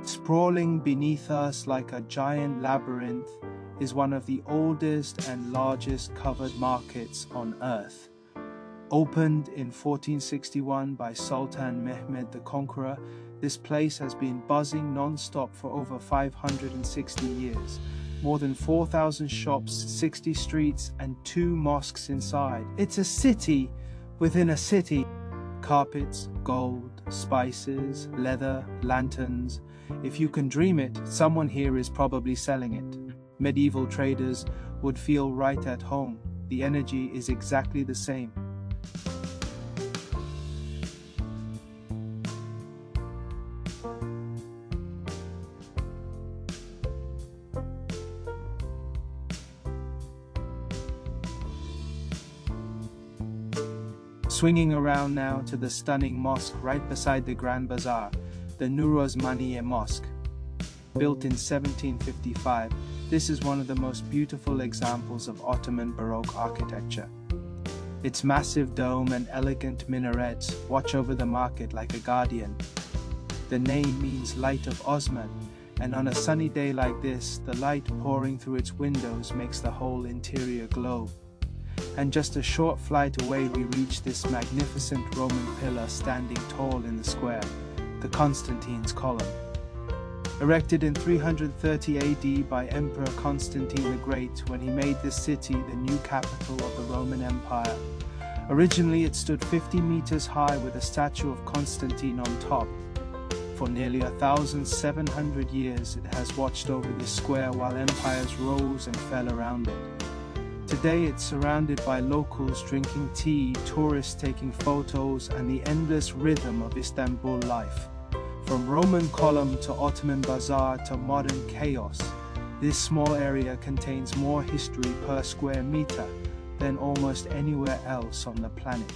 Sprawling beneath us like a giant labyrinth is one of the oldest and largest covered markets on earth. Opened in 1461 by Sultan Mehmed the Conqueror, this place has been buzzing non-stop for over 560 years. More than 4,000 shops, 60 streets, and 2 mosques inside. It's a city within a city. Carpets, gold, spices, leather, lanterns. If you can dream it, someone here is probably selling it. Medieval traders would feel right at home. The energy is exactly the same. Swinging around now to the stunning mosque right beside the Grand Bazaar, the Nur Osmaniye Mosque. Built in 1755, this is one of the most beautiful examples of Ottoman Baroque architecture. Its massive dome and elegant minarets watch over the market like a guardian. The name means Light of Osman, and on a sunny day like this, the light pouring through its windows makes the whole interior glow. And just a short flight away we reach this magnificent Roman pillar standing tall in the square, the Constantine's Column. Erected in 330 AD by Emperor Constantine the Great when he made this city the new capital of the Roman Empire. Originally it stood 50 meters high with a statue of Constantine on top. For nearly 1,700 years it has watched over this square while empires rose and fell around it. Today it's surrounded by locals drinking tea, tourists taking photos, and the endless rhythm of Istanbul life. From Roman Column to Ottoman Bazaar to modern chaos, this small area contains more history per square meter than almost anywhere else on the planet.